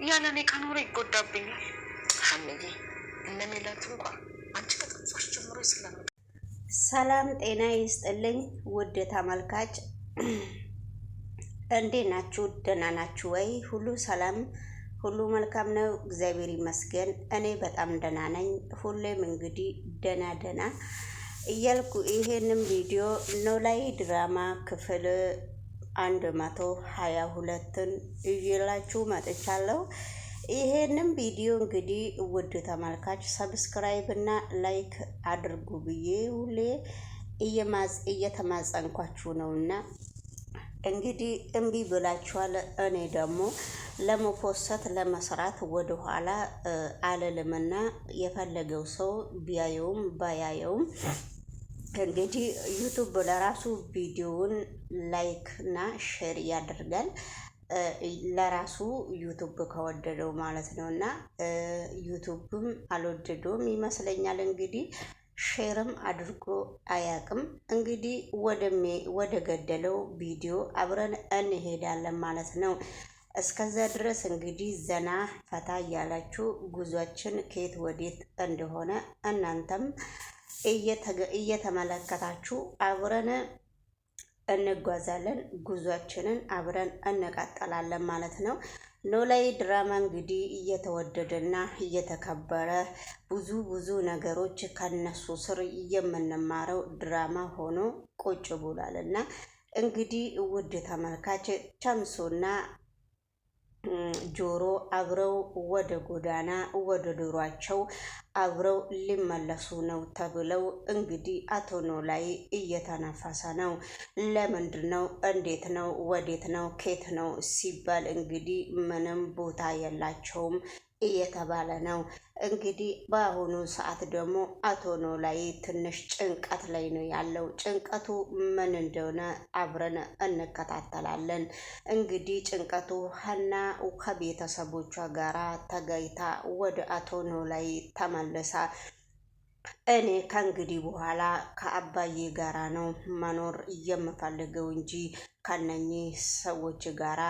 ያለኔ ከኖረ ይጎዳብኛል። ሀንዬ እነሚለት እንኳ አንቺ ከጠፋሽ ጀምሮ ይስላል። ሰላም ጤና ይስጥልኝ ውድ ተመልካች፣ እንዴት ናችሁ? ደህና ናችሁ ወይ? ሁሉ ሰላም፣ ሁሉ መልካም ነው፣ እግዚአብሔር ይመስገን። እኔ በጣም ደህና ነኝ። ሁሌም እንግዲህ ደህና እያልኩ ይሄንም ቪዲዮ ኖላዊ ድራማ ክፍል 122ን እየላችሁ መጥቻለሁ። ይሄንም ቪዲዮ እንግዲህ ውድ ተመልካች ሰብስክራይብ እና ላይክ አድርጉ ብዬ ሁሌ እየተማጸንኳችሁ ነውና እንግዲህ እምቢ ብላችኋል። እኔ ደግሞ ለመፖሰት ለመስራት ወደኋላ አልልምና የፈለገው ሰው ቢያየውም ባያየውም እንግዲህ ዩቱብ ለራሱ ቪዲዮውን ላይክ እና ሼር ያደርጋል። ለራሱ ዩቱብ ከወደደው ማለት ነው። እና ዩቱብም አልወደደውም ይመስለኛል። እንግዲህ ሼርም አድርጎ አያቅም። እንግዲህ ወደ ገደለው ቪዲዮ አብረን እንሄዳለን ማለት ነው። እስከዛ ድረስ እንግዲህ ዘና ፈታ እያላችሁ ጉዟችን ከየት ወዴት እንደሆነ እናንተም እየተመለከታችሁ አብረን እንጓዛለን። ጉዟችንን አብረን እንቀጥላለን ማለት ነው። ኖላዊ ድራማ እንግዲህ እየተወደደና እየተከበረ ብዙ ነገሮች ከነሱ ስር የምንማረው ድራማ ሆኖ ቁጭ ብሏል እና እንግዲህ ውድ ተመልካች ቸምሱና ጆሮ አብረው ወደ ጎዳና ወደ ዶሯቸው አብረው ሊመለሱ ነው ተብለው እንግዲህ አቶ ኖላዊ እየተነፈሰ ነው። ለምንድን ነው? እንዴት ነው? ወዴት ነው? ኬት ነው ሲባል እንግዲህ ምንም ቦታ የላቸውም እየተባለ ነው። እንግዲህ በአሁኑ ሰዓት ደግሞ አቶ ኖላዊ ትንሽ ጭንቀት ላይ ነው ያለው። ጭንቀቱ ምን እንደሆነ አብረን እንከታተላለን። እንግዲህ ጭንቀቱ ሀና ከቤተሰቦቿ ጋራ ተጋይታ ወደ አቶ ኖላዊ ተመልሳ እኔ ከእንግዲህ በኋላ ከአባዬ ጋራ ነው መኖር የምፈልገው እንጂ ከነኚህ ሰዎች ጋራ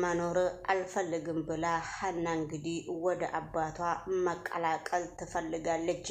መኖር አልፈልግም ብላ ሀና እንግዲህ ወደ አባቷ መቀላቀል ትፈልጋለች።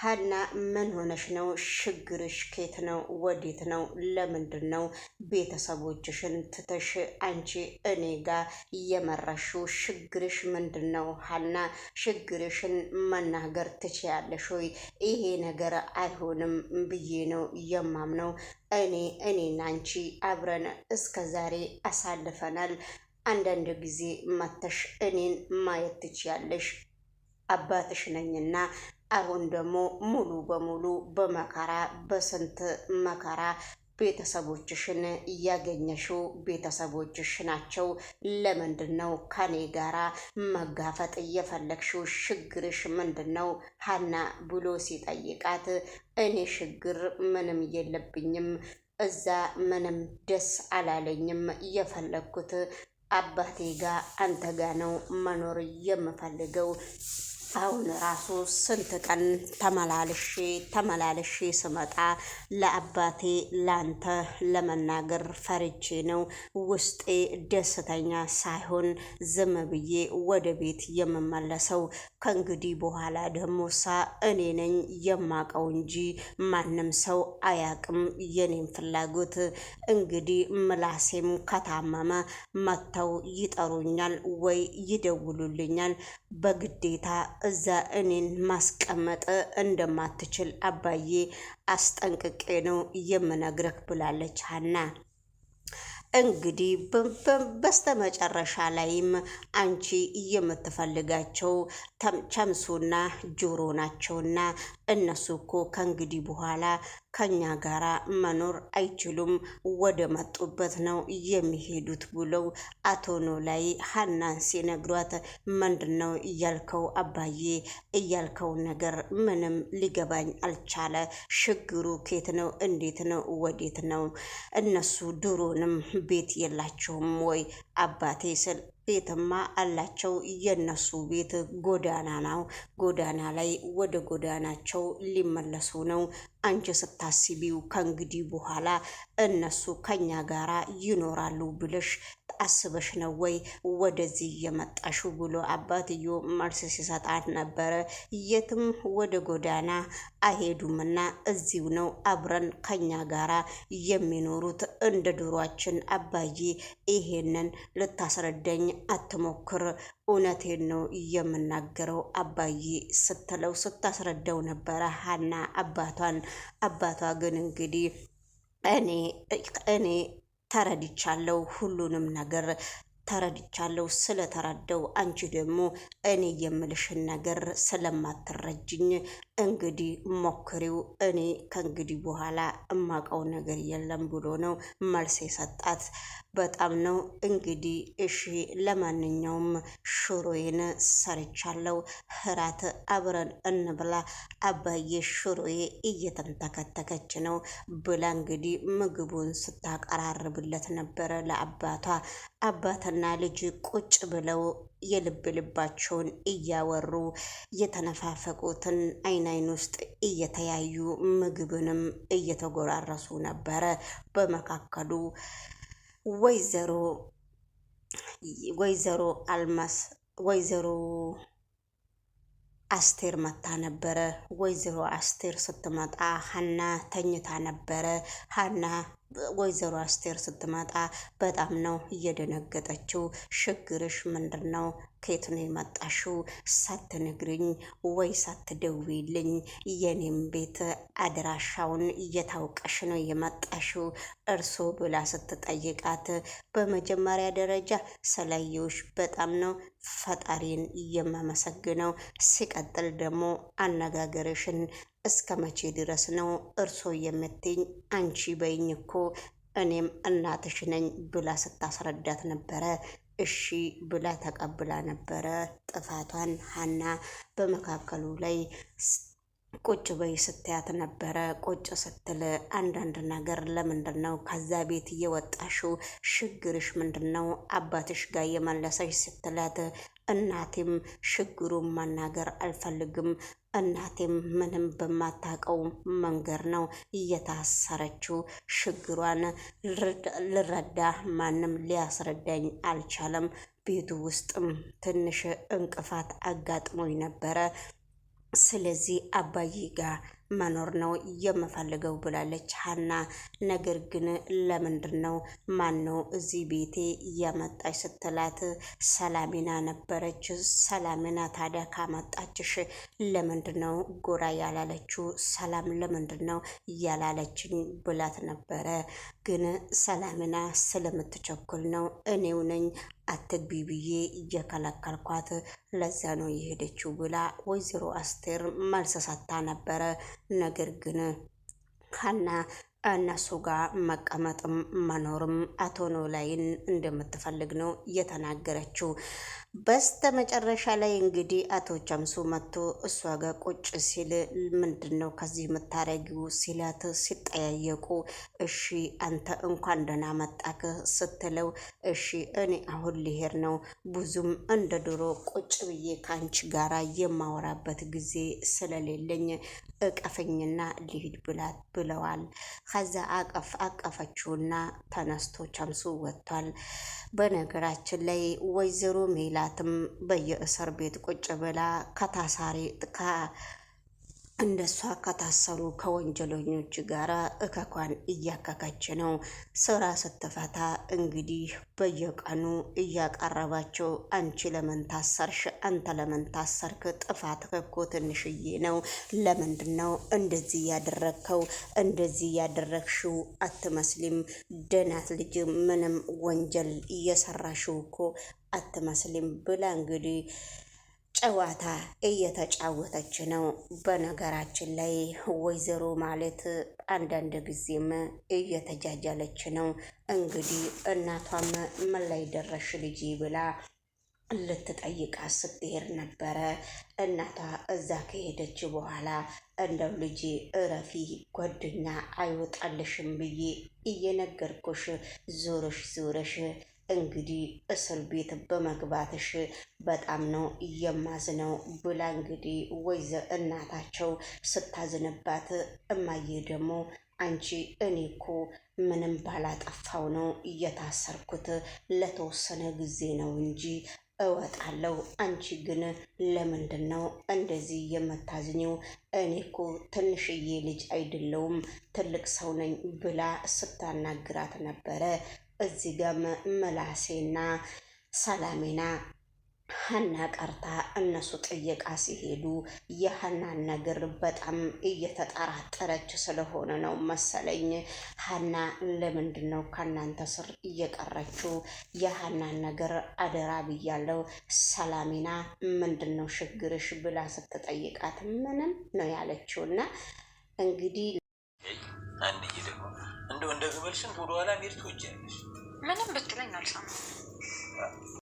ሀና ምን ሆነሽ ነው? ችግርሽ ኬት ነው? ወዴት ነው? ለምንድን ነው ቤተሰቦችሽን ትተሽ አንቺ እኔ ጋር እየመራሽው? ችግርሽ ምንድን ነው? ሀና ችግርሽን መናገር ትችያለሽ ወይ? ይሄ ነገር አይሆንም ብዬ ነው የማምነው። እኔና አንቺ አብረን እስከ ዛሬ አሳልፈናል። አንዳንድ ጊዜ መተሽ እኔን ማየት ትችያለሽ። አባትሽ ነኝና አሁን ደግሞ ሙሉ በሙሉ በመከራ በስንት መከራ ቤተሰቦችሽን እያገኘሽው ቤተሰቦችሽ ናቸው። ለምንድን ነው ከኔ ጋራ መጋፈጥ እየፈለግሽው? ችግርሽ ምንድን ነው ሀና ብሎ ሲጠይቃት እኔ ችግር ምንም የለብኝም፣ እዛ ምንም ደስ አላለኝም፣ የፈለግኩት አባቴ ጋር አንተ ጋ ነው መኖር የምፈልገው። አሁን ራሱ ስንት ቀን ተመላልሼ ስመጣ ለአባቴ ላንተ ለመናገር ፈርቼ ነው። ውስጤ ደስተኛ ሳይሆን ዝም ብዬ ወደ ቤት የምመለሰው። ከእንግዲህ በኋላ ደግሞ እኔ ነኝ የማቀው እንጂ ማንም ሰው አያቅም የኔም ፍላጎት። እንግዲህ ምላሴም ከታመመ መጥተው ይጠሩኛል ወይ ይደውሉልኛል። በግዴታ እዛ እኔን ማስቀመጥ እንደማትችል አባዬ አስጠንቅቄ ነው የምነግርህ ብላለች ሀና። እንግዲህ በስተመጨረሻ ላይም አንቺ የምትፈልጋቸው ቸምሱና ጆሮ ናቸውና እነሱ እኮ ከእንግዲህ በኋላ ከኛ ጋራ መኖር አይችሉም፣ ወደ መጡበት ነው የሚሄዱት ብለው አቶ ኖላዊ ሀናን ሲነግሯት ምንድን ነው እያልከው አባዬ? እያልከው ነገር ምንም ሊገባኝ አልቻለ። ችግሩ ኬት ነው? እንዴት ነው? ወዴት ነው? እነሱ ድሮንም ቤት የላቸውም ወይ አባቴ ስል ቤትማ አላቸው። የነሱ ቤት ጎዳና ነው። ጎዳና ላይ ወደ ጎዳናቸው ሊመለሱ ነው። አንቺ ስታስቢው ከእንግዲህ በኋላ እነሱ ከኛ ጋራ ይኖራሉ ብለሽ አስበሽ ነው ወይ ወደዚህ የመጣሽው ብሎ አባትዮ መልስ ሲሰጣት ነበረ። የትም ወደ ጎዳና አይሄዱምና እዚሁ ነው አብረን ከኛ ጋራ የሚኖሩት እንደ ድሯችን አባዬ፣ ይሄንን ልታስረዳኝ አትሞክር፣ እውነቴን ነው የምናገረው አባዬ ስትለው ስታስረዳው ነበረ ሀና አባቷን። አባቷ ግን እንግዲህ እኔ ተረድቻለሁ፣ ሁሉንም ነገር ተረድቻለሁ። ስለተረዳው አንቺ ደግሞ እኔ የምልሽን ነገር ስለማትረጅኝ እንግዲህ ሞክሪው፣ እኔ ከእንግዲህ በኋላ እማቀው ነገር የለም ብሎ ነው መልስ የሰጣት። በጣም ነው እንግዲህ እሺ፣ ለማንኛውም ሽሮዬን ሰርቻለሁ፣ እራት አብረን እንብላ አባዬ፣ ሽሮዬ እየተንተከተከች ነው ብላ እንግዲህ ምግቡን ስታቀራርብለት ነበረ ለአባቷ። አባትና ልጅ ቁጭ ብለው የልብ ልባቸውን እያወሩ የተነፋፈቁትን አይን ውስጥ እየተያዩ ምግብንም እየተጎራረሱ ነበረ። በመካከሉ ወይዘሮ አልማስ ወይዘሮ አስቴር መታ ነበረ። ወይዘሮ አስቴር ስትመጣ ሀና ተኝታ ነበረ። ሀና ወይዘሮ አስቴር ስትመጣ በጣም ነው እየደነገጠችው። ችግርሽ ምንድን ነው? ከየት ነው የመጣሽው? ሳትነግሪኝ ወይ ሳትደውይልኝ የኔም ቤት አድራሻውን እየታወቀሽ ነው የመጣሽው እርሶ ብላ ስትጠይቃት፣ በመጀመሪያ ደረጃ ስላየሁሽ በጣም ነው ፈጣሪን የማመሰግነው። ሲቀጥል ደግሞ አነጋገርሽን እስከ መቼ ድረስ ነው እርሶ የምትይኝ? አንቺ በይኝ እኮ እኔም እናትሽ ነኝ ብላ ስታስረዳት ነበረ። እሺ ብላ ተቀብላ ነበረ ጥፋቷን። ሀና በመካከሉ ላይ ቁጭ በይ ስትያት ነበረ። ቁጭ ስትል አንዳንድ ነገር ለምንድን ነው ከዛ ቤት እየወጣሽው? ችግርሽ ምንድን ነው? አባትሽ ጋር የመለሰሽ ስትላት፣ እናቴም ችግሩን መናገር አልፈልግም፣ እናቴም ምንም በማታውቀው መንገድ ነው እየታሰረችው፣ ችግሯን ልረዳ ማንም ሊያስረዳኝ አልቻለም፣ ቤቱ ውስጥም ትንሽ እንቅፋት አጋጥሞኝ ነበረ፣ ስለዚህ አባዬ ጋር መኖር ነው የምፈልገው ብላለች ሀና። ነገር ግን ለምንድን ነው ማን ነው እዚህ ቤቴ እያመጣች ስትላት፣ ሰላሚና ነበረች። ሰላሚና ታዲያ ካመጣችሽ ለምንድን ነው ጎራ ያላለችው? ሰላም ለምንድን ነው እያላለችኝ ብላት ነበረ። ግን ሰላሚና ስለምትቸኩል ነው እኔው ነኝ አትግቢ ብዬ እየከለከልኳት፣ ለዛ ነው የሄደችው ብላ ወይዘሮ አስቴር መልስ ሰጥታ ነበረ። ነገር ግን ሀና እነሱ ጋር መቀመጥም መኖርም አቶ ኖላዊን እንደምትፈልግ ነው የተናገረችው። በስተ መጨረሻ ላይ እንግዲህ አቶ ቸምሱ መጥቶ እሷ ጋር ቁጭ ሲል ምንድን ነው ከዚህ የምታረጊው ሲላት፣ ሲጠያየቁ እሺ አንተ እንኳን ደህና መጣክ ስትለው፣ እሺ እኔ አሁን ልሄድ ነው፣ ብዙም እንደ ድሮ ቁጭ ብዬ ከአንቺ ጋራ የማወራበት ጊዜ ስለሌለኝ እቀፈኝና ልሂድ ብለዋል። ከዛ አቀፈችውና ተነስቶ ቸምሱ ወጥቷል። በነገራችን ላይ ወይዘሮ ሜላትም በየእስር ቤት ቁጭ ብላ እንደሷ ከታሰሩ ከወንጀለኞች ጋር እከኳን እያከከች ነው። ስራ ስትፈታ እንግዲህ በየቀኑ እያቀረባቸው አንቺ ለምን ታሰርሽ? አንተ ለምን ታሰርክ? ጥፋትህ እኮ ትንሽዬ ነው። ለምንድን ነው እንደዚህ ያደረግከው? እንደዚህ ያደረግሽው አትመስሊም። ደናት ልጅ ምንም ወንጀል እየሰራሽው እኮ አትመስሊም ብላ እንግዲህ ጨዋታ እየተጫወተች ነው። በነገራችን ላይ ወይዘሮ ማለት አንዳንድ ጊዜም እየተጃጃለች ነው። እንግዲህ እናቷም ምን ላይ ደረሽ ልጄ ብላ ልትጠይቃት ስትሄድ ነበረ። እናቷ እዛ ከሄደች በኋላ እንደው ልጄ እረፊ፣ ጓደኛ አይወጣልሽም ብዬ እየነገርኩሽ ዞረሽ እንግዲህ እስር ቤት በመግባትሽ በጣም ነው የማዝነው ብላ እንግዲህ እናታቸው ስታዝንባት፣ እማዬ ደግሞ አንቺ እኔ እኮ ምንም ባላጠፋው ነው እየታሰርኩት ለተወሰነ ጊዜ ነው እንጂ እወጣለሁ። አንቺ ግን ለምንድን ነው እንደዚህ የምታዝኘው? እኔ እኮ ትንሽዬ ልጅ አይደለውም ትልቅ ሰው ነኝ ብላ ስታናግራት ነበረ። እዚህ ጋም ምላሴና ሰላሜና ሀና ቀርታ እነሱ ጥየቃ ሲሄዱ የሀናን ነገር በጣም እየተጠራጠረች ስለሆነ ነው መሰለኝ። ሀና ለምንድን ነው ከእናንተ ስር እየቀረችው? የሀናን ነገር አደራ ብያለው። ሰላሜና ምንድን ነው ችግርሽ ብላ ስትጠይቃት ምንም ነው ያለችውና እንግዲህ አንድዬ ደግሞ እንደው እንደ ግመል ሽንት ወደኋላ ሜድ ትወጃለሽ። ምንም ብትለኝ አልሰማም።